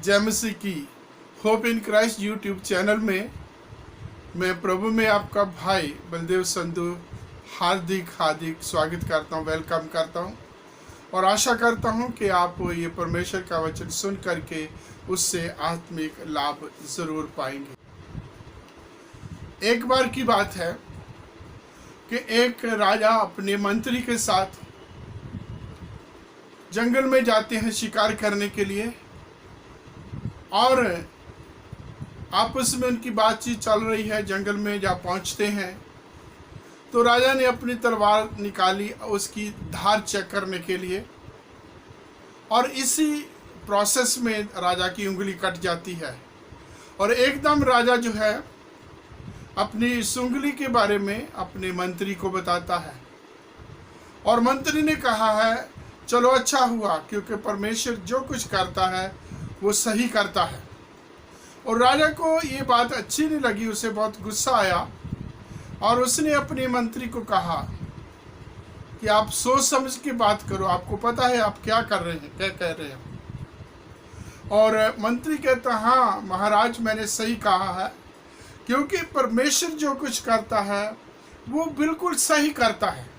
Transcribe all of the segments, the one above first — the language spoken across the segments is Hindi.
जय मसीह की hope in Christ YouTube channel में मैं प्रभु में आपका भाई बलदेव संधू हार्दिक स्वागत करता हूं, वेलकम करता हूं और आशा करता हूं कि आप ये परमेश्वर का वचन सुन करके उससे आत्मिक लाभ ज़रूर पाएंगे। एक बार की बात है कि एक राजा अपने मंत्री के साथ जंगल में जाते हैं शिकार करने के लिए और आपस में उनकी बातचीत चल रही है। जंगल में जब पहुंचते हैं तो राजा ने अपनी तलवार निकाली उसकी धार चेक करने के लिए और इसी प्रोसेस में राजा की उंगली कट जाती है और एकदम राजा जो है अपनी इस उंगली के बारे में अपने मंत्री को बताता है और मंत्री ने कहा है चलो अच्छा हुआ, क्योंकि परमेश्वर जो कुछ करता है वो सही करता है। और राजा को ये बात अच्छी नहीं लगी, उसे बहुत गुस्सा आया और उसने अपने मंत्री को कहा कि आप सोच समझ के बात करो, आपको पता है आप क्या कर रहे हैं, क्या कह रहे हैं। और मंत्री कहता हाँ महाराज मैंने सही कहा है, क्योंकि परमेश्वर जो कुछ करता है वो बिल्कुल सही करता है।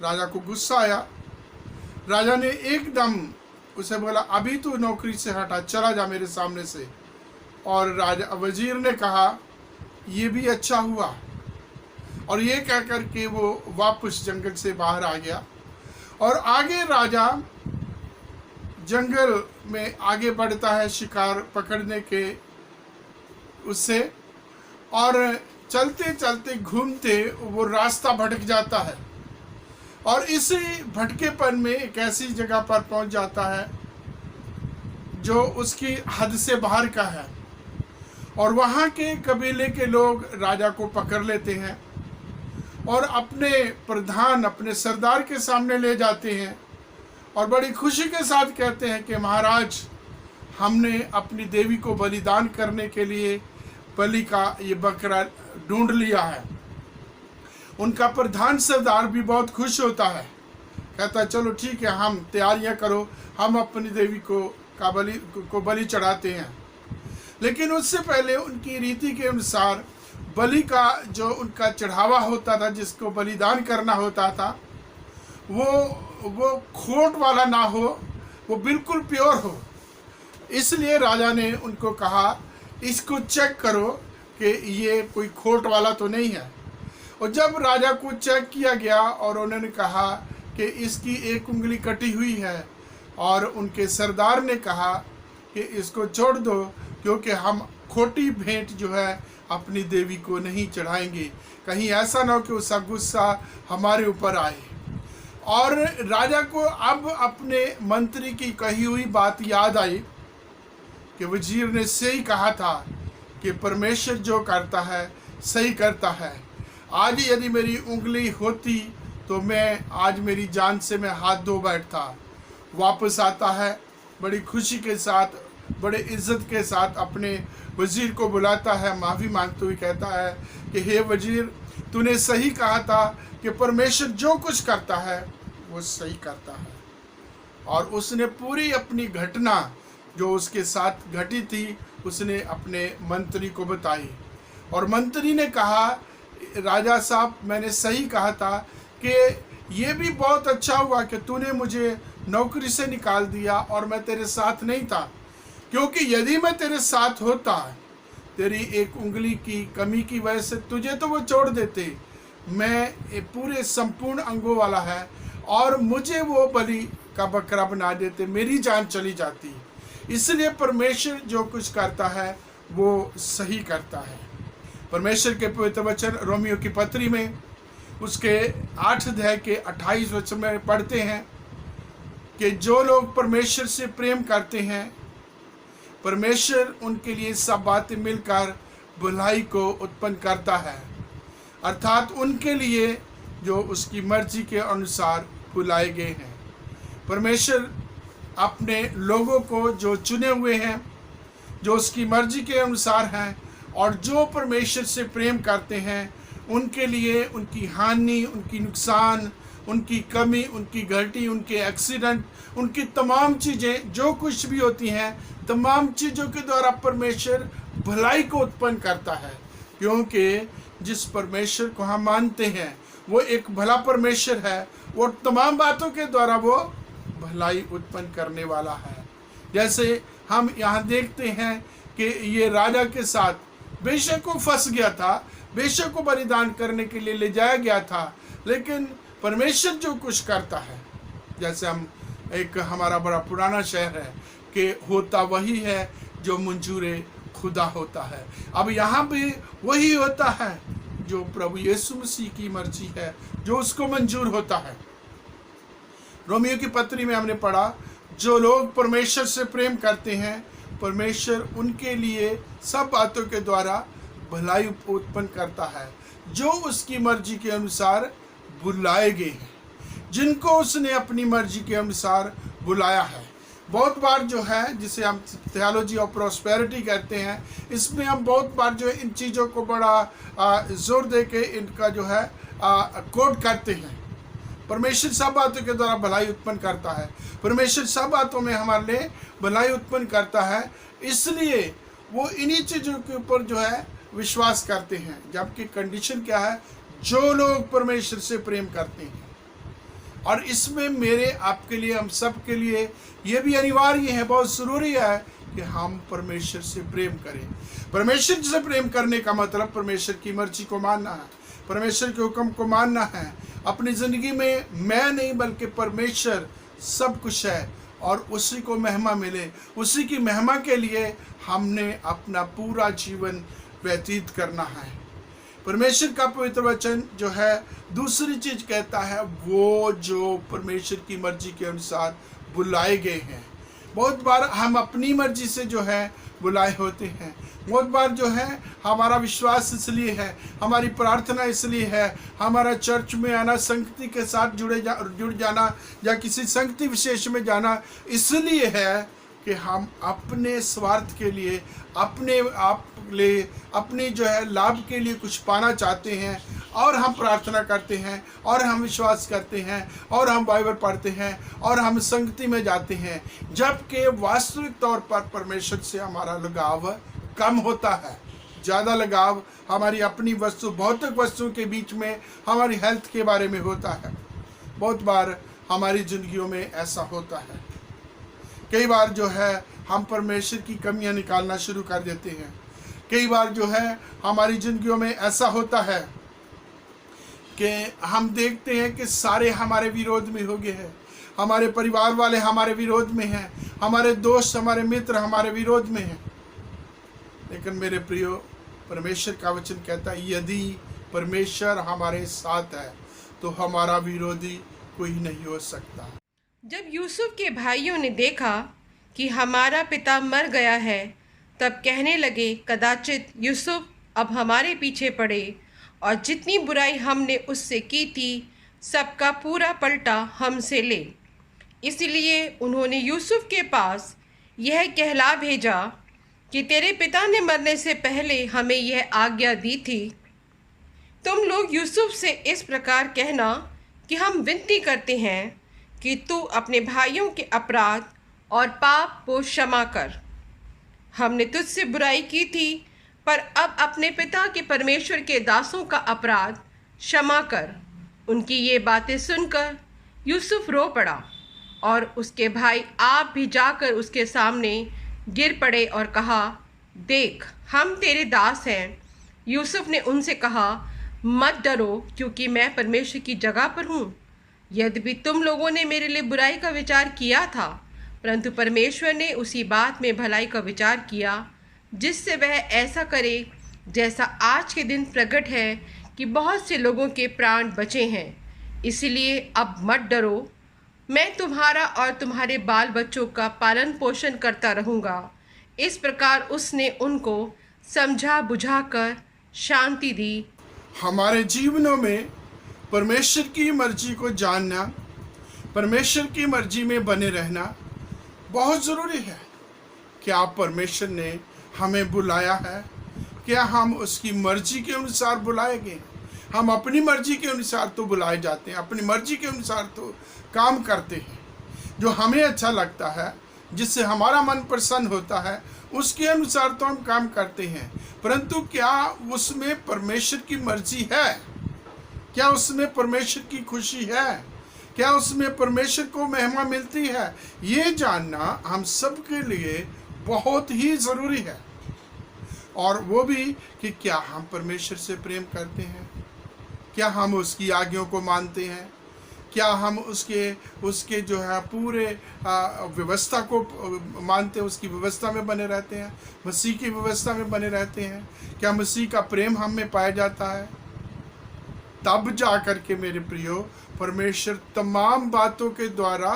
राजा को गुस्सा आया। राजा ने एकदम उसे बोला अभी तू नौकरी से हटा, चला जा मेरे सामने से। और राजा वजीर ने कहा ये भी अच्छा हुआ और ये कह कर के वो वापस जंगल से बाहर आ गया और आगे राजा जंगल में आगे बढ़ता है शिकार पकड़ने के उससे, और चलते चलते घूमते वो रास्ता भटक जाता है और इसी भटकेपन में एक ऐसी जगह पर पहुंच जाता है जो उसकी हद से बाहर का है और वहाँ के कबीले के लोग राजा को पकड़ लेते हैं और अपने प्रधान अपने सरदार के सामने ले जाते हैं और बड़ी खुशी के साथ कहते हैं कि महाराज हमने अपनी देवी को बलिदान करने के लिए बलि का ये बकरा ढूंढ लिया है। उनका प्रधान सरदार भी बहुत खुश होता है, कहता चलो ठीक है हम तैयारियां करो, हम अपनी देवी को बलि चढ़ाते हैं। लेकिन उससे पहले उनकी रीति के अनुसार बलि का जो उनका चढ़ावा होता था, जिसको बलिदान करना होता था, वो खोट वाला ना हो, वो बिल्कुल प्योर हो। इसलिए राजा ने उनको कहा इसको चेक करो कि ये कोई खोट वाला तो नहीं है। और जब राजा को चेक किया गया और उन्होंने कहा कि इसकी एक उंगली कटी हुई है और उनके सरदार ने कहा कि इसको छोड़ दो, क्योंकि हम खोटी भेंट जो है अपनी देवी को नहीं चढ़ाएंगे, कहीं ऐसा ना हो कि उसका गुस्सा हमारे ऊपर आए। और राजा को अब अपने मंत्री की कही हुई बात याद आई कि वजीर ने सही कहा था कि परमेश्वर जो करता है सही करता है। आज यदि मेरी उंगली होती तो मैं आज मेरी जान से मैं हाथ धो बैठता। वापस आता है बड़ी खुशी के साथ, बड़े इज्जत के साथ अपने वजीर को बुलाता है, माफ़ी मांगते हुए कहता है कि हे वजीर तूने सही कहा था कि परमेश्वर जो कुछ करता है वो सही करता है। और उसने पूरी अपनी घटना जो उसके साथ घटी थी उसने अपने मंत्री को बताई और मंत्री ने कहा राजा साहब मैंने सही कहा था कि ये भी बहुत अच्छा हुआ कि तूने मुझे नौकरी से निकाल दिया और मैं तेरे साथ नहीं था, क्योंकि यदि मैं तेरे साथ होता तेरी एक उंगली की कमी की वजह से तुझे तो वो छोड़ देते, मैं पूरे संपूर्ण अंगों वाला है और मुझे वो बलि का बकरा बना देते, मेरी जान चली जाती। इसलिए परमेश्वर जो कुछ करता है वो सही करता है। परमेश्वर के पवित्र वचन रोमियो की पत्री में उसके 8 अध्याय के 28 वचन में पढ़ते हैं कि जो लोग परमेश्वर से प्रेम करते हैं परमेश्वर उनके लिए सब बातें मिलकर भलाई को उत्पन्न करता है, अर्थात उनके लिए जो उसकी मर्जी के अनुसार बुलाए गए हैं। परमेश्वर अपने लोगों को जो चुने हुए हैं, जो उसकी मर्जी के अनुसार हैं और जो परमेश्वर से प्रेम करते हैं, उनके लिए उनकी हानि, उनकी नुकसान, उनकी कमी, उनकी घटी, उनके एक्सीडेंट, उनकी तमाम चीज़ें जो कुछ भी होती हैं, तमाम चीज़ों के द्वारा परमेश्वर भलाई को उत्पन्न करता है, क्योंकि जिस परमेश्वर को हम मानते हैं वो एक भला परमेश्वर है और तमाम बातों के द्वारा वो भलाई उत्पन्न करने वाला है। जैसे हम यहाँ देखते हैं कि ये राजा के साथ बेशक वो फंस गया था, बेशक को बलिदान करने के लिए ले जाया गया था, लेकिन परमेश्वर जो कुछ करता है, जैसे हम एक हमारा बड़ा पुराना शहर है कि होता वही है जो मंजूर खुदा होता है। अब यहाँ भी वही होता है जो प्रभु यीशु मसीह की मर्जी है, जो उसको मंजूर होता है। रोमियो की पत्री में हमने पढ़ा, जो लोग परमेश्वर से प्रेम करते हैं, परमेश्वर उनके लिए सब बातों के द्वारा भलाई उत्पन्न करता है, जो उसकी मर्जी के अनुसार बुलाए गए हैं, जिनको उसने अपनी मर्जी के अनुसार बुलाया है। बहुत बार जो है, जिसे हम थियोलॉजी ऑफ प्रॉस्पेरिटी कहते हैं, इसमें हम बहुत बार जो है इन चीज़ों को बड़ा जोर दे के इनका जो है कोट करते हैं। परमेश्वर सब बातों के द्वारा भलाई उत्पन्न करता है, परमेश्वर सब बातों में हमारे लिए भलाई उत्पन्न करता है, इसलिए वो इन्हीं चीज़ों के ऊपर जो है विश्वास करते हैं। जबकि कंडीशन क्या है, जो लोग परमेश्वर से प्रेम करते हैं। और इसमें मेरे आपके लिए, हम सब के लिए ये भी अनिवार्य है, बहुत ज़रूरी है कि हम परमेश्वर से प्रेम करें। परमेश्वर से प्रेम करने का मतलब परमेश्वर की मर्जी को मानना है, परमेश्वर के हुक्म को मानना है। अपनी ज़िंदगी में मैं नहीं बल्कि परमेश्वर सब कुछ है और उसी को महिमा मिले, उसी की महिमा के लिए हमने अपना पूरा जीवन व्यतीत करना है। परमेश्वर का पवित्र वचन जो है दूसरी चीज़ कहता है, वो जो परमेश्वर की मर्जी के अनुसार बुलाए गए हैं। बहुत बार हम अपनी मर्जी से जो है बुलाए होते हैं, बहुत बार जो है हमारा विश्वास इसलिए है, हमारी प्रार्थना इसलिए है, हमारा चर्च में आना, संगति के साथ जुड़ जाना या किसी संगति विशेष में जाना इसलिए है कि हम अपने स्वार्थ के लिए, अपने आप लिए, अपनी जो है लाभ के लिए कुछ पाना चाहते हैं, और हम प्रार्थना करते हैं, और हम विश्वास करते हैं, और हम बाइबल पढ़ते हैं, और हम संगति में जाते हैं, जबकि वास्तविक तौर पर परमेश्वर से हमारा लगाव कम होता है। ज़्यादा लगाव हमारी अपनी वस्तु, भौतिक वस्तुओं के बीच में, हमारी हेल्थ के बारे में होता है। बहुत बार हमारी ज़िंदगियों में ऐसा होता है। कई बार जो है हम परमेश्वर की कमियां निकालना शुरू कर देते हैं। कई बार जो है हमारी ज़िंदगियों में ऐसा होता है कि हम देखते हैं कि सारे हमारे विरोध में हो गए हैं, हमारे परिवार वाले हमारे विरोध में हैं, हमारे दोस्त, हमारे मित्र हमारे विरोध में हैं। लेकिन मेरे प्रियो, परमेश्वर का वचन कहता है, यदि परमेश्वर हमारे साथ है तो हमारा विरोधी कोई नहीं हो सकता। जब यूसुफ के भाइयों ने देखा कि हमारा पिता मर गया है, तब कहने लगे, कदाचित यूसुफ अब हमारे पीछे पड़े और जितनी बुराई हमने उससे की थी सबका पूरा पलटा हमसे ले। इसलिए उन्होंने यूसुफ के पास यह कहला भेजा कि तेरे पिता ने मरने से पहले हमें यह आज्ञा दी थी, तुम लोग यूसुफ से इस प्रकार कहना कि हम विनती करते हैं कि तू अपने भाइयों के अपराध और पाप को क्षमा कर। हमने तुझसे बुराई की थी, पर अब अपने पिता के परमेश्वर के दासों का अपराध क्षमा कर। उनकी ये बातें सुनकर यूसुफ रो पड़ा और उसके भाई आप भी जाकर उसके सामने गिर पड़े और कहा, देख हम तेरे दास हैं। यूसुफ ने उनसे कहा, मत डरो, क्योंकि मैं परमेश्वर की जगह पर हूँ। यद्यपि तुम लोगों ने मेरे लिए बुराई का विचार किया था, परंतु परमेश्वर ने उसी बात में भलाई का विचार किया, जिससे वह ऐसा करे जैसा आज के दिन प्रकट है कि बहुत से लोगों के प्राण बचे हैं। इसलिए अब मत डरो, मैं तुम्हारा और तुम्हारे बाल बच्चों का पालन पोषण करता रहूँगा। इस प्रकार उसने उनको समझा बुझाकर शांति दी। हमारे जीवनों में परमेश्वर की मर्जी को जानना, परमेश्वर की मर्जी में बने रहना बहुत ज़रूरी है। क्या परमेश्वर ने हमें बुलाया है? क्या हम उसकी मर्जी के अनुसार बुलाए गए? हम अपनी मर्जी के अनुसार तो बुलाए जाते हैं, अपनी मर्जी के अनुसार तो काम करते हैं, जो हमें अच्छा लगता है, जिससे हमारा मन प्रसन्न होता है, उसके अनुसार तो हम काम करते हैं। परंतु क्या उसमें परमेश्वर की मर्जी है? क्या उसमें परमेश्वर की खुशी है? क्या उसमें परमेश्वर को महिमा मिलती है? ये जानना हम सबके लिए बहुत ही ज़रूरी है। और वो भी कि क्या हम परमेश्वर से प्रेम करते हैं? क्या हम उसकी आज्ञाओं को मानते हैं? क्या हम उसके जो है पूरे व्यवस्था को मानते हैं, उसकी व्यवस्था में बने रहते हैं, मसीह की व्यवस्था में बने रहते हैं? क्या मसीह का प्रेम हम में पाया जाता है? तब जा कर के मेरे प्रियो परमेश्वर तमाम बातों के द्वारा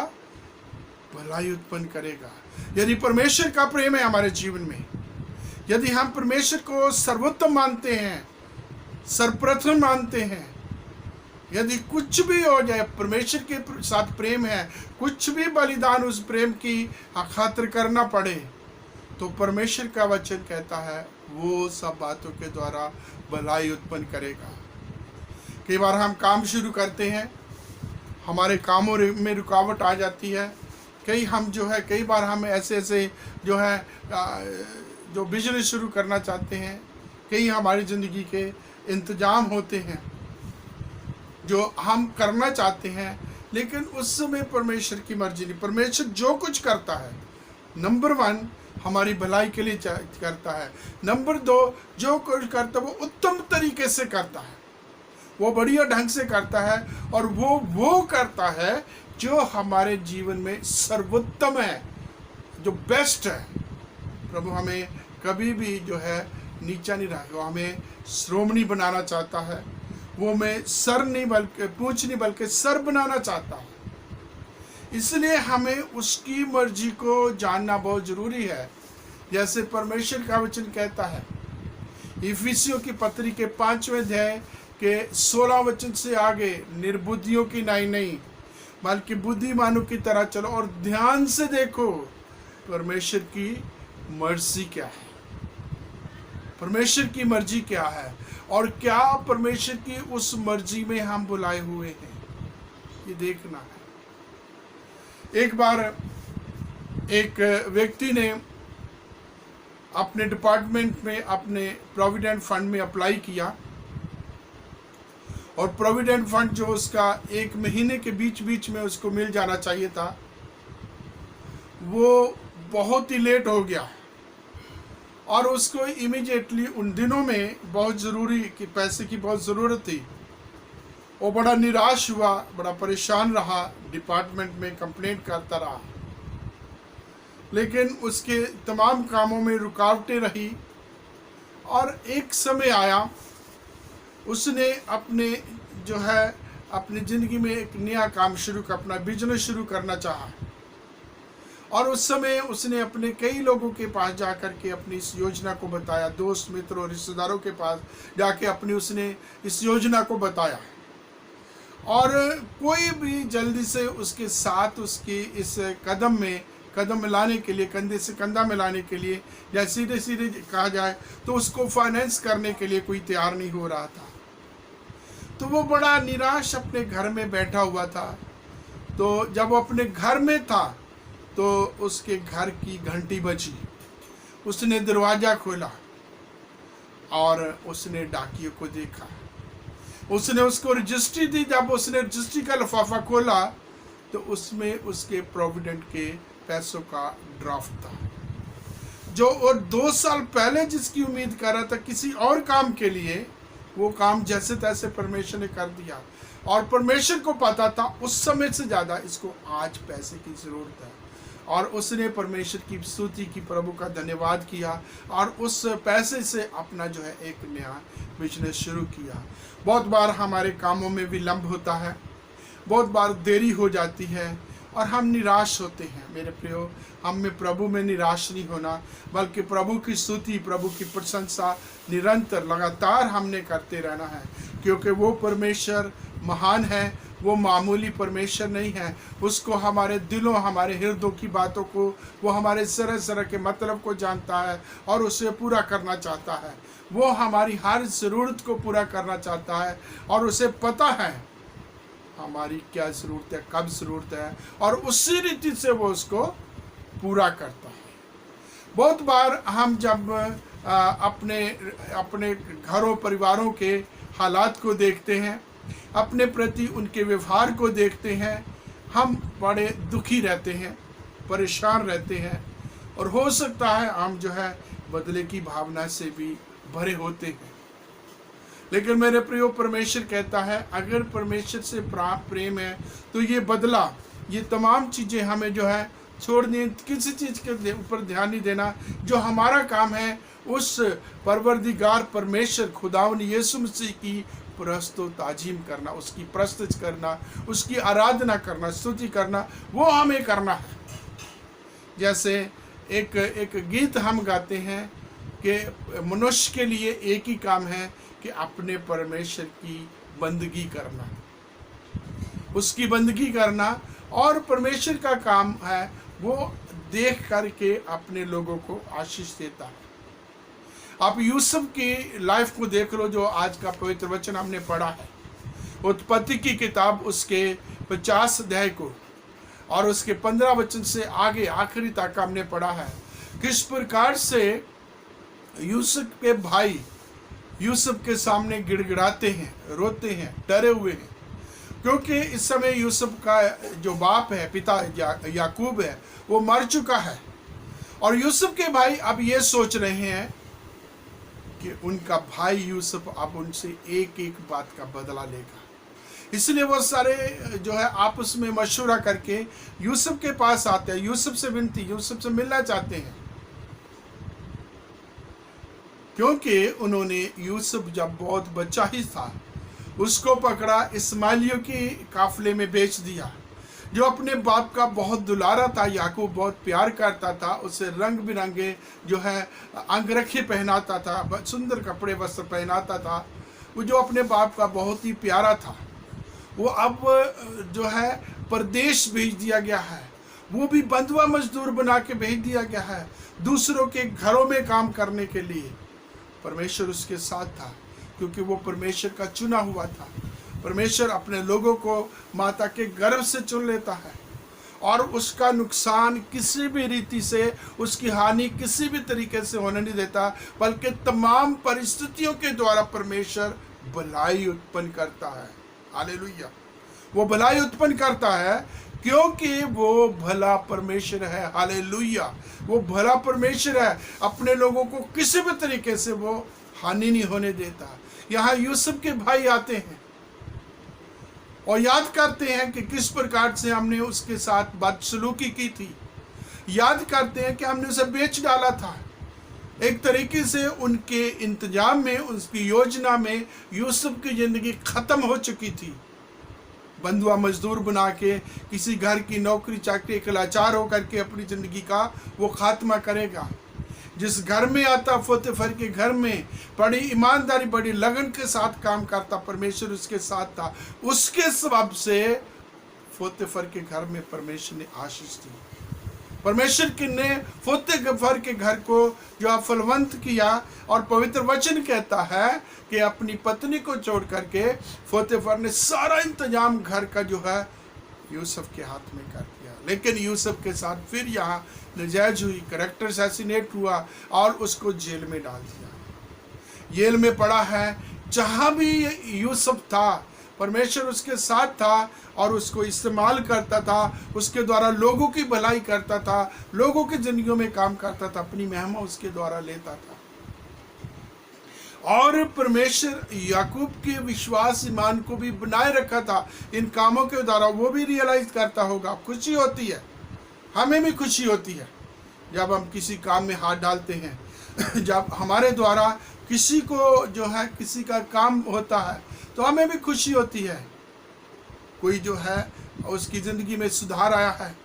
भलाई उत्पन्न करेगा। यदि परमेश्वर का प्रेम है हमारे जीवन में, यदि हम परमेश्वर को सर्वोत्तम मानते हैं, सर्वप्रथम मानते हैं, यदि कुछ भी हो जाए परमेश्वर के साथ प्रेम है, कुछ भी बलिदान उस प्रेम की खातिर करना पड़े, तो परमेश्वर का वचन कहता है वो सब बातों के द्वारा भलाई उत्पन्न करेगा। कई बार हम काम शुरू करते हैं, हमारे कामों में रुकावट आ जाती है। कई बार हम ऐसे जो है जो बिजनेस शुरू करना चाहते हैं, कई हमारी ज़िंदगी के इंतजाम होते हैं जो हम करना चाहते हैं, लेकिन उस समय परमेश्वर की मर्जी नहीं। परमेश्वर जो कुछ करता है, नंबर 1 हमारी भलाई के लिए करता है, नंबर 2 जो कुछ करता है वो उत्तम तरीके से करता है, वो बढ़िया ढंग से करता है, और वो करता है जो हमारे जीवन में सर्वोत्तम है, जो बेस्ट है। प्रभु हमें कभी भी जो है नीचा नहीं रखेगा, हमें श्रोमणी बनाना चाहता है। वो हमें पूंछ नहीं बल्कि सर बनाना चाहता है। इसलिए हमें उसकी मर्जी को जानना बहुत जरूरी है। जैसे परमेश्वर का वचन कहता है इफिसियों की पत्री के 5वें अध्याय के 16 वचन से आगे, निर्बुद्धियों की नहीं बल्कि बुद्धिमानों की तरह चलो और ध्यान से देखो परमेश्वर की मर्जी क्या है, परमेश्वर की मर्जी क्या है, और क्या परमेश्वर की उस मर्जी में हम बुलाए हुए हैं, ये देखना है। एक बार एक व्यक्ति ने अपने डिपार्टमेंट में अपने प्रोविडेंट फंड में अप्लाई किया, और प्रोविडेंट फंड जो उसका 1 महीने के बीच में उसको मिल जाना चाहिए था, वो बहुत ही लेट हो गया, और उसको इमीडिएटली उन दिनों में बहुत ज़रूरी कि पैसे की बहुत ज़रूरत थी। वो बड़ा निराश हुआ, बड़ा परेशान रहा, डिपार्टमेंट में कंप्लेंट करता रहा, लेकिन उसके तमाम कामों में रुकावटें रही। और एक समय आया, उसने अपनी ज़िंदगी में एक नया काम अपना बिजनेस शुरू करना चाहा, और उस समय उसने अपने कई लोगों के पास जाकर के अपनी इस योजना को बताया, दोस्त मित्रों और रिश्तेदारों के पास जाके उसने इस योजना को बताया, और कोई भी जल्दी से उसके साथ उसकी इस कदम मिलाने के लिए, कंधे से कंधा मिलाने के लिए, या सीधे कहा जाए तो उसको फाइनेंस करने के लिए कोई तैयार नहीं हो रहा था। तो वो बड़ा निराश अपने घर में बैठा हुआ था। तो जब वो अपने घर में था तो उसके घर की घंटी बजी। उसने दरवाज़ा खोला और उसने डाकियों को देखा। उसने उसको रजिस्ट्री दी। जब उसने रजिस्ट्री का लिफाफा खोला तो उसमें उसके प्रोविडेंट के पैसों का ड्राफ्ट था, जो और 2 साल पहले जिसकी उम्मीद कर रहा था किसी और काम के लिए, वो काम जैसे तैसे परमेश्वर ने कर दिया। और परमेश्वर को पता था उस समय से ज़्यादा इसको आज पैसे की ज़रूरत है, और उसने परमेश्वर की स्तुति की, प्रभु का धन्यवाद किया, और उस पैसे से अपना जो है एक नया बिजनेस शुरू किया। बहुत बार हमारे कामों में विलंब होता है, बहुत बार देरी हो जाती है और हम निराश होते हैं। मेरे प्रियो, हम में प्रभु में निराश नहीं होना, बल्कि प्रभु की स्तुति, प्रभु की प्रशंसा निरंतर लगातार हमने करते रहना है, क्योंकि वो परमेश्वर महान है, वो मामूली परमेश्वर नहीं है। उसको हमारे दिलों, हमारे हृदयों की बातों को, वो हमारे सरह के मतलब को जानता है और उसे पूरा करना चाहता है। वो हमारी हर ज़रूरत को पूरा करना चाहता है और उसे पता है हमारी क्या ज़रूरत है, कब ज़रूरत है, और उसी रीति से वो उसको पूरा करता है। बहुत बार हम जब अपने घरों परिवारों के हालात को देखते हैं, अपने प्रति उनके व्यवहार को देखते हैं, हम बड़े दुखी रहते हैं, परेशान रहते हैं, और हो सकता है हम जो है बदले की भावना से भी भरे होते हैं। लेकिन मेरे प्रियो, परमेश्वर कहता है अगर परमेश्वर से प्रेम है तो ये बदला, ये तमाम चीज़ें हमें जो है छोड़नी, किसी चीज़ के ऊपर ध्यान नहीं देना। जो हमारा काम है उस परवरदिगार परमेश्वर खुदावन यीशु मसीह की परस्तो ताजीम करना, उसकी प्रस्तुत करना, उसकी आराधना करना, स्तुति करना, वो हमें करना है। जैसे एक गीत हम गाते हैं कि मनुष्य के लिए एक ही काम है कि अपने परमेश्वर की बंदगी करना, उसकी बंदगी करना, और परमेश्वर का काम है वो देख करके अपने लोगों को आशीष देता है। आप यूसुफ की लाइफ को देख लो, जो आज का पवित्र वचन हमने पढ़ा है, उत्पत्ति की किताब उसके 50 अध्याय को और उसके 15 वचन से आगे आखिरी तक हमने पढ़ा है। किस प्रकार से यूसुफ के भाई यूसुफ के सामने गिड़गिड़ाते हैं, रोते हैं, डरे हुए हैं, क्योंकि इस समय यूसुफ का जो बाप है, पिता याकूब है, वो मर चुका है। और यूसुफ के भाई अब ये सोच रहे हैं कि उनका भाई यूसुफ अब उनसे एक एक बात का बदला लेगा। इसलिए वो सारे जो है आपस में मशवरा करके यूसुफ के पास आते हैं, यूसुफ से मिलना चाहते हैं, क्योंकि उन्होंने यूसुफ जब बहुत बच्चा ही था उसको पकड़ा, इस्माइलियों की काफिले में बेच दिया। जो अपने बाप का बहुत दुलारा था, याकूब बहुत प्यार करता था, उसे रंग बिरंगे जो है अंगरखे पहनाता था, सुंदर कपड़े वस्त्र पहनाता था, वो जो अपने बाप का बहुत ही प्यारा था, वो अब जो है परदेश भेज दिया गया है। वो भी बंधुआ मजदूर बना के भेज दिया गया है दूसरों के घरों में काम करने के लिए। परमेश्वर उसके साथ था, क्योंकि वो परमेश्वर का चुना हुआ था। परमेश्वर अपने लोगों को माता के गर्भ से चुन लेता है और उसका नुकसान किसी भी रीति से, उसकी हानि किसी भी तरीके से होने नहीं देता, बल्कि तमाम परिस्थितियों के द्वारा परमेश्वर भलाई उत्पन्न करता है। हालेलुया। वो भलाई उत्पन्न करता है क्योंकि वो भला परमेश्वर है। हालेलुया। वो भला परमेश्वर है, अपने लोगों को किसी भी तरीके से वो हानि नहीं होने देता। यहाँ यूसुफ के भाई आते हैं और याद करते हैं कि किस प्रकार से हमने उसके साथ बदसलूकी की थी। याद करते हैं कि हमने उसे बेच डाला था। एक तरीके से उनके इंतजाम में, उसकी योजना में यूसुफ की ज़िंदगी ख़त्म हो चुकी थी। बंधुआ मजदूर बना के किसी घर की नौकरी चाकरी के लाचार होकर के अपनी ज़िंदगी का वो खात्मा करेगा। जिस घर में आता, पोतीफर के घर में बड़ी ईमानदारी, बड़ी लगन के साथ काम करता, परमेश्वर उसके साथ था। उसके सबब से पोतीफर के घर में परमेश्वर ने आशीष दी। परमेश्वर ने पोतीफर के घर को जो फलवंत किया, और पवित्र वचन कहता है कि अपनी पत्नी को छोड़ करके पोतीफर ने सारा इंतजाम घर का जो है यूसुफ के हाथ में कर दिया। लेकिन यूसुफ के साथ फिर यहाँ नजायज हुई, कैरेक्टर असैसिनेट हुआ और उसको जेल में डाल दिया। जेल में पड़ा है। जहाँ भी यूसुफ था, परमेश्वर उसके साथ था और उसको इस्तेमाल करता था, उसके द्वारा लोगों की भलाई करता था, लोगों की जिंदगियों में काम करता था, अपनी महिमा उसके द्वारा लेता था। और परमेश्वर याकूब के विश्वास ईमान को भी बनाए रखा था इन कामों के द्वारा। वो भी रियलाइज करता होगा। खुशी होती है, हमें भी खुशी होती है जब हम किसी काम में हाथ डालते हैं। जब हमारे द्वारा किसी को जो है किसी का काम होता है तो हमें भी खुशी होती है। कोई जो है उसकी ज़िंदगी में सुधार आया है,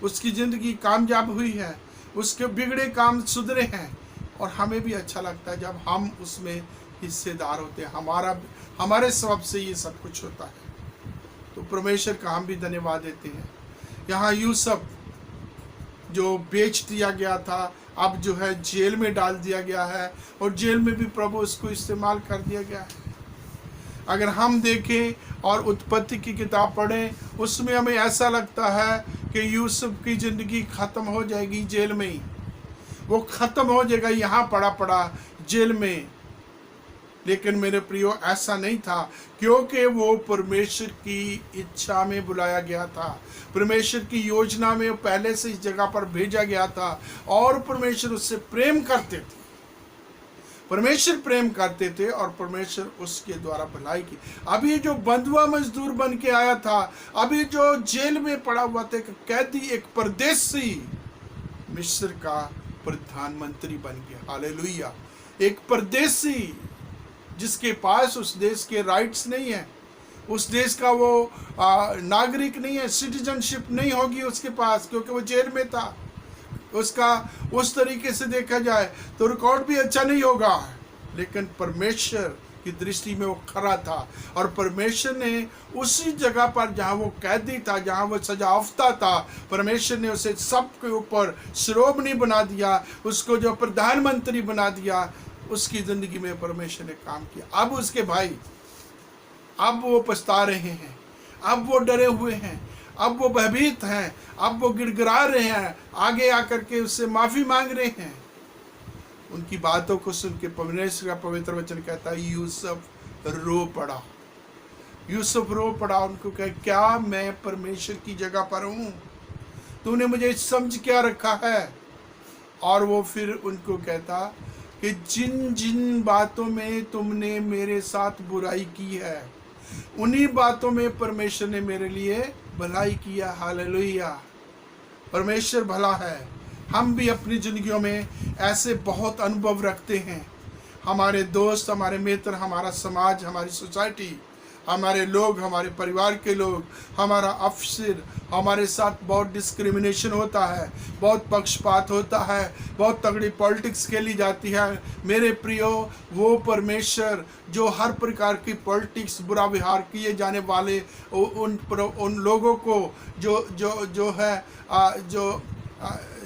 उसकी ज़िंदगी कामयाब हुई है, उसके बिगड़े काम सुधरे हैं, और हमें भी अच्छा लगता है जब हम उसमें हिस्सेदार होते हैं। हमारे सबब से ये सब कुछ होता है। तो परमेश्वर का हम भी धन्यवाद देते हैं। यहाँ यूसुफ जो बेच दिया गया था, अब जो है जेल में डाल दिया गया है, और जेल में भी प्रभु उसको इस्तेमाल कर दिया गया है। अगर हम देखें और उत्पत्ति की किताब पढ़ें, उसमें हमें ऐसा लगता है कि यूसुफ की ज़िंदगी ख़त्म हो जाएगी जेल में ही, वो ख़त्म हो जाएगा यहाँ पड़ा पड़ा जेल में। लेकिन मेरे प्रियो, ऐसा नहीं था, क्योंकि वो परमेश्वर की इच्छा में बुलाया गया था, परमेश्वर की योजना में पहले से इस जगह पर भेजा गया था, और परमेश्वर उससे प्रेम करते थे, परमेश्वर प्रेम करते थे, और परमेश्वर उसके द्वारा भलाई की। अभी जो बंधुआ मजदूर बन के आया था, अभी जो जेल में पड़ा हुआ था, कैदी, एक परदेसी मिस्र का प्रधानमंत्री बन गया। हालेलुया। एक परदेसी जिसके पास उस देश के राइट्स नहीं है, उस देश का वो नागरिक नहीं है, सिटीजनशिप नहीं होगी उसके पास, क्योंकि वो जेल में था। उसका उस तरीके से देखा जाए तो रिकॉर्ड भी अच्छा नहीं होगा, लेकिन परमेश्वर की दृष्टि में वो खरा था, और परमेश्वर ने उसी जगह पर जहाँ वो कैदी था, जहाँ वो सजायाफ्ता था, परमेश्वर ने उसे सबके ऊपर शिरोमणि बना दिया, उसको जो प्रधानमंत्री बना दिया। उसकी ज़िंदगी में परमेश्वर ने काम किया। अब उसके भाई, अब वो पछता रहे हैं, अब वो डरे हुए हैं, अब वो भयभीत हैं, अब वो गिड़गिड़ा रहे हैं, आगे आकर के उससे माफ़ी मांग रहे हैं। उनकी बातों को सुन के परमेश्वर का पवित्र वचन कहता है, यूसुफ रो पड़ा। यूसुफ रो पड़ा, उनको कहे, क्या मैं परमेश्वर की जगह पर हूँ? तूने मुझे समझ क्या रखा है? और वो फिर उनको कहता कि जिन जिन बातों में तुमने मेरे साथ बुराई की है, उन्हीं बातों में परमेश्वर ने मेरे लिए भलाई किया। हालेलुया। परमेश्वर भला है। हम भी अपनी जिंदगियों में ऐसे बहुत अनुभव रखते हैं। हमारे दोस्त, हमारे मित्र, हमारा समाज, हमारी सोसाइटी, हमारे लोग, हमारे परिवार के लोग, हमारा अफसर, हमारे साथ बहुत डिस्क्रिमिनेशन होता है, बहुत पक्षपात होता है, बहुत तगड़ी पॉलिटिक्स खेली जाती है। मेरे प्रियो, वो परमेश्वर जो हर प्रकार की पॉलिटिक्स, बुरा व्यवहार किए जाने वाले उन लोगों को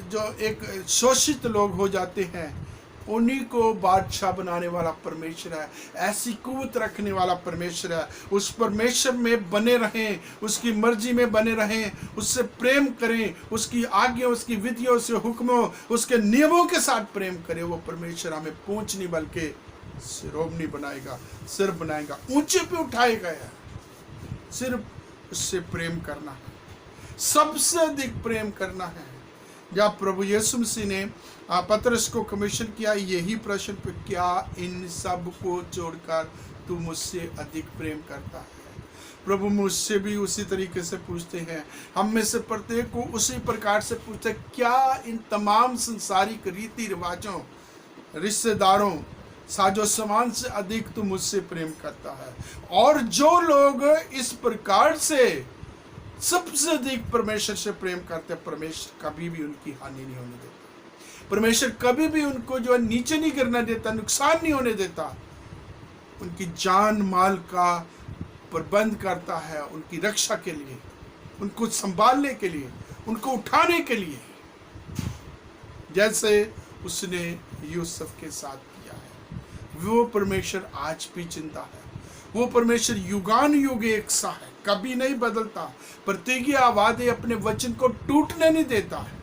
जो एक शोषित लोग हो जाते हैं, उन्हीं को बादशाह बनाने वाला परमेश्वर है। ऐसी कुवत रखने वाला परमेश्वर है। उस परमेश्वर में बने रहें, उसकी मर्जी में बने रहें, उससे प्रेम करें, उसकी आज्ञा, उसकी विधियों से, हुक्मों, उसके नियमों के साथ प्रेम करें। वो परमेश्वर हमें पूंछ नहीं बल्कि शिरोमणि बनाएगा, सिर बनाएगा, ऊंचे पे उठाएगा। सिर्फ उससे प्रेम करना है, सबसे अधिक प्रेम करना है। जब प्रभु यीशु मसीह ने पतरस को कमीशन किया यही प्रश्न पे, क्या इन सब को छोड़कर तू मुझसे अधिक प्रेम करता है? प्रभु मुझसे भी उसी तरीके से पूछते हैं, हम में से प्रत्येक को उसी प्रकार से पूछते हैं, क्या इन तमाम संसारिक रीति रिवाजों, रिश्तेदारों, साजो सामान से अधिक तू मुझसे प्रेम करता है? और जो लोग इस प्रकार से सबसे अधिक परमेश्वर से प्रेम करते हैं, परमेश्वर कभी भी उनकी हानि नहीं होने देता। परमेश्वर कभी भी उनको जो है नीचे नहीं गिरने देता, नुकसान नहीं होने देता। उनकी जान माल का प्रबंध करता है, उनकी रक्षा के लिए, उनको संभालने के लिए, उनको उठाने के लिए, जैसे उसने यूसुफ के साथ किया है। वो परमेश्वर आज भी जिंदा है। वो परमेश्वर युगान युग एक सा है, कभी नहीं बदलता। प्रतिज्ञा वादे अपने वचन को टूटने नहीं देता है।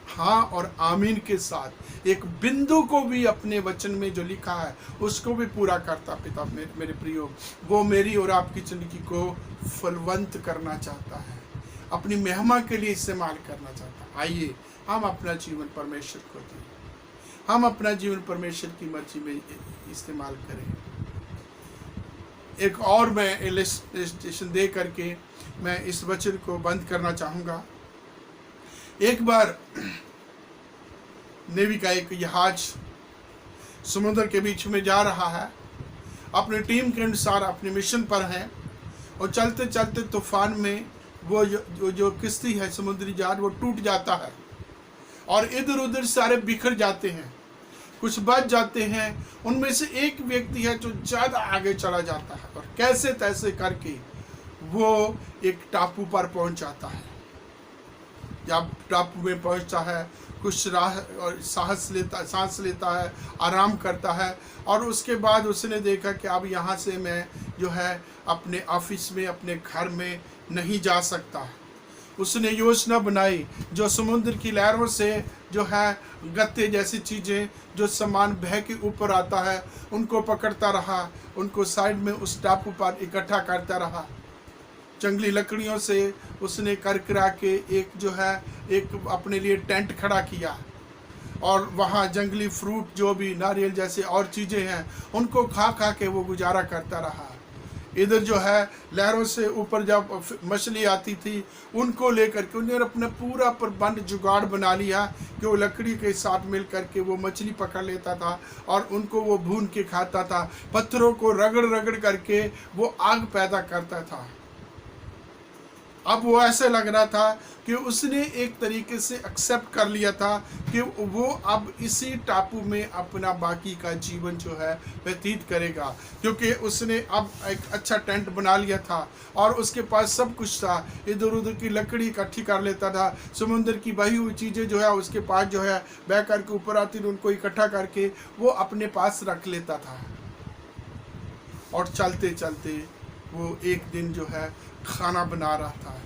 हाँ और आमीन के साथ एक बिंदु को भी अपने वचन में जो लिखा है उसको भी पूरा करता पिता। मेरे प्रियो, वो मेरी और आपकी जिंदगी को फलवंत करना चाहता है, अपनी महिमा के लिए इस्तेमाल करना चाहता है। आइए हम अपना जीवन परमेश्वर को दें, हम अपना जीवन परमेश्वर की मर्जी में इस्तेमाल करें। एक और मैं इलस्ट्रेशन दे करके मैं इस वचन को बंद करना चाहूँगा। एक बार नेवी का एक जहाज समुद्र के बीच में जा रहा है, अपनी टीम के अनुसार अपने मिशन पर है, और चलते चलते तूफान में वो जो किश्ती है, समुद्री जहाज, वो टूट जाता है और इधर उधर सारे बिखर जाते हैं, कुछ बच जाते हैं। उनमें से एक व्यक्ति है जो ज़्यादा आगे चला जाता है और कैसे तैसे करके वो एक टापू पर पहुंच जाता है। जब टापू में पहुंचता है, कुछ राह और सांस लेता है, आराम करता है, और उसके बाद उसने देखा कि अब यहाँ से मैं जो है अपने ऑफिस में, अपने घर में नहीं जा सकता। उसने योजना बनाई, जो समुद्र की लहरों से जो है गत्ते जैसी चीज़ें, जो सामान बह के ऊपर आता है, उनको पकड़ता रहा, उनको साइड में उस टापू पर इकट्ठा करता रहा। जंगली लकड़ियों से उसने कर के एक अपने लिए टेंट खड़ा किया, और वहाँ जंगली फ्रूट जो भी नारियल जैसे और चीज़ें हैं उनको खा के वो गुजारा करता रहा। इधर जो है लहरों से ऊपर जब मछली आती थी, उनको लेकर के उन्होंने अपना पूरा प्रबंध जुगाड़ बना लिया कि वो लकड़ी के साथ मिल करके वो मछली पकड़ लेता था और उनको वो भून के खाता था। पत्थरों को रगड़ करके वो आग पैदा करता था। अब वो ऐसे लग रहा था कि उसने एक तरीके से एक्सेप्ट कर लिया था कि वो अब इसी टापू में अपना बाकी का जीवन जो है व्यतीत करेगा, क्योंकि उसने अब एक अच्छा टेंट बना लिया था और उसके पास सब कुछ था। इधर उधर की लकड़ी इकट्ठी कर लेता था, समुद्र की बही हुई चीज़ें जो है उसके पास जो है बह करके ऊपर आती थी, उनको इकट्ठा करके वो अपने पास रख लेता था। और चलते चलते वो एक दिन जो है खाना बना रहा था।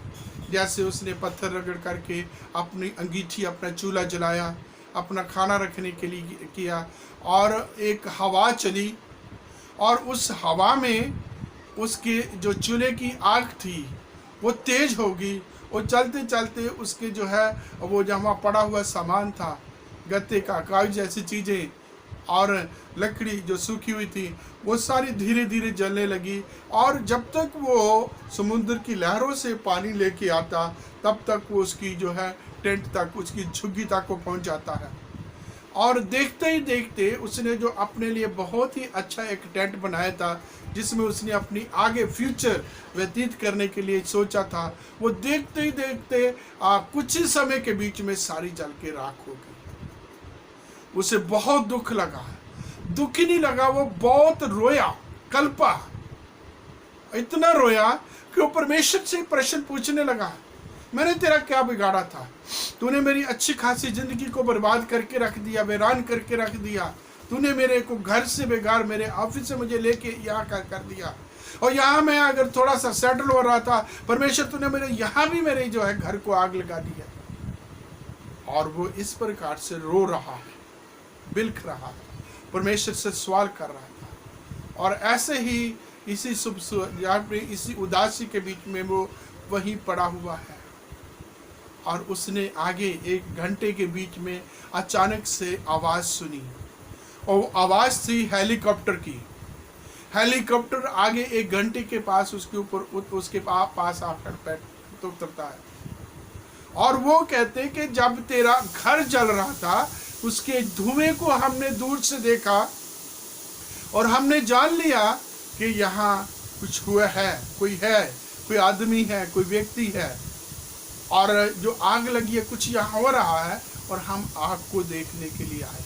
जैसे उसने पत्थर रगड़ करके अपनी अंगीठी, अपना चूल्हा जलाया, अपना खाना रखने के लिए किया, और एक हवा चली और उस हवा में उसके जो चूल्हे की आग थी वो तेज होगी। और चलते चलते उसके जो है वो जहाँ पड़ा हुआ सामान था, गत्ते का, कागज जैसी चीज़ें और लकड़ी जो सूखी हुई थी, वो सारी धीरे धीरे जलने लगी। और जब तक वो समुद्र की लहरों से पानी लेके आता, तब तक वो उसकी जो है टेंट तक, उसकी झुग्गी तक को पहुंच जाता है। और देखते ही देखते उसने जो अपने लिए बहुत ही अच्छा एक टेंट बनाया था, जिसमें उसने अपनी आगे फ्यूचर व्यतीत करने के लिए सोचा था, वो देखते ही देखते कुछ ही समय के बीच में सारी जल के राख हो गई। उसे बहुत दुख लगा। दुख ही नहीं लगा, वो बहुत रोया, कल्पा, इतना रोया कि वो परमेश्वर से प्रश्न पूछने लगा, मैंने तेरा क्या बिगाड़ा था? तूने मेरी अच्छी खासी जिंदगी को बर्बाद करके रख दिया, वीरान करके रख दिया। तूने मेरे को घर से बेगार, मेरे ऑफिस से मुझे लेके यहाँ कर दिया, और यहाँ मैं अगर थोड़ा सा सेटल हो रहा था, परमेश्वर तूने मेरे यहाँ भी मेरे जो है घर को आग लगा दिया। और वो इस प्रकार से रो रहा है, बिलख रहा था, परमेश्वर से सवाल कर रहा था। और ऐसे ही इसी उदासी के बीच में वो वहीं पड़ा हुआ है। और उसने आगे 1 घंटे के बीच में अचानक से आवाज़ सुनी, और आवाज़ थी हेलीकॉप्टर की। हेलीकॉप्टर आगे 1 घंटे के पास उसके ऊपर उसके पास आकर उतरता है, और वो कहते कि जब तेरा घर जल रहा था, उसके धुएं को हमने दूर से देखा और हमने जान लिया कि यहाँ कुछ हुआ है, कोई आदमी है, कोई व्यक्ति है, और जो आग लगी है कुछ यहाँ हो रहा है, और हम आग को देखने के लिए आए।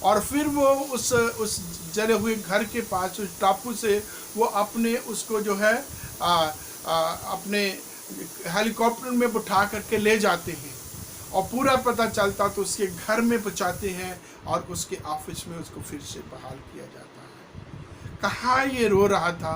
और फिर वो उस जले हुए घर के पास, उस टापू से वो अपने उसको जो है अपने हेलीकॉप्टर में बिठा करके ले जाते हैं, और पूरा पता चलता तो उसके घर में पहुंचाते हैं, और उसके ऑफिस में उसको फिर से बहाल किया जाता है। कहाँ ये रो रहा था,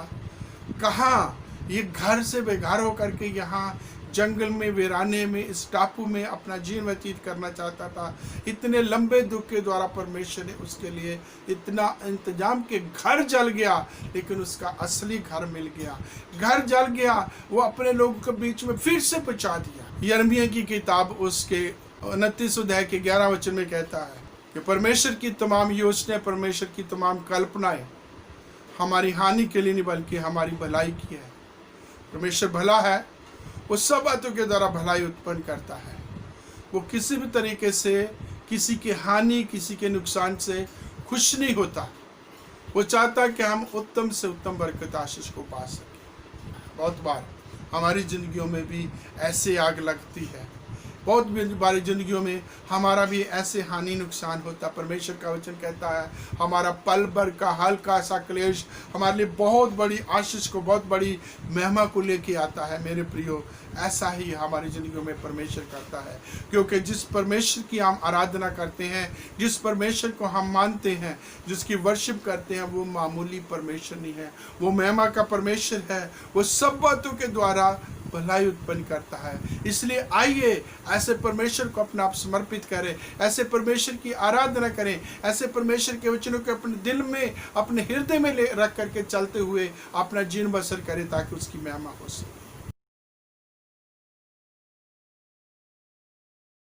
कहाँ ये घर से बेघर होकर के यहाँ जंगल में, वीराने में, इस टापू में अपना जीवन व्यतीत करना चाहता था। इतने लंबे दुख के द्वारा परमेश्वर ने उसके लिए इतना इंतजाम कि घर जल गया, लेकिन उसका असली घर मिल गया। घर जल गया, वो अपने लोगों के बीच में फिर से पहुंचा दिया। यिर्मयाह की किताब उसके 29 अध्याय के 11 वचन में कहता है कि परमेश्वर की तमाम योजनाएं, परमेश्वर की तमाम कल्पनाएं हमारी हानि के लिए नहीं बल्कि हमारी भलाई की है। परमेश्वर भला है, वो सब बातों के द्वारा भलाई उत्पन्न करता है। वो किसी भी तरीके से किसी की हानि, किसी के नुकसान से खुश नहीं होता। वो चाहता है कि हम उत्तम से उत्तम बरकत आशीष को पा सकें। बहुत बार हमारी ज़िंदगियों में भी ऐसे आग लगती है, बहुत बारी जिंदगियों में हमारा भी ऐसे हानि नुकसान होता। परमेश्वर का वचन कहता है हमारा पल भर का हल्का सा क्लेश हमारे लिए बहुत बड़ी आशीष को, बहुत बड़ी महिमा को लेके आता है। मेरे प्रियो, ऐसा ही हमारी जिंदगियों में परमेश्वर करता है, क्योंकि जिस परमेश्वर की हम आराधना करते हैं, जिस परमेश्वर को हम मानते हैं, जिसकी वर्शिप करते हैं, वो मामूली परमेश्वर नहीं है, वो महिमा का परमेश्वर है। वो सब बातों के द्वारा भलाई उत्पन्न करता है। इसलिए आइए ऐसे परमेश्वर को अपना आप समर्पित करें, ऐसे परमेश्वर की आराधना करें, ऐसे परमेश्वर के वचनों को अपने दिल में, अपने हृदय में ले रख करके चलते हुए अपना जीवन बसर करें, ताकि उसकी महिमा हो सके।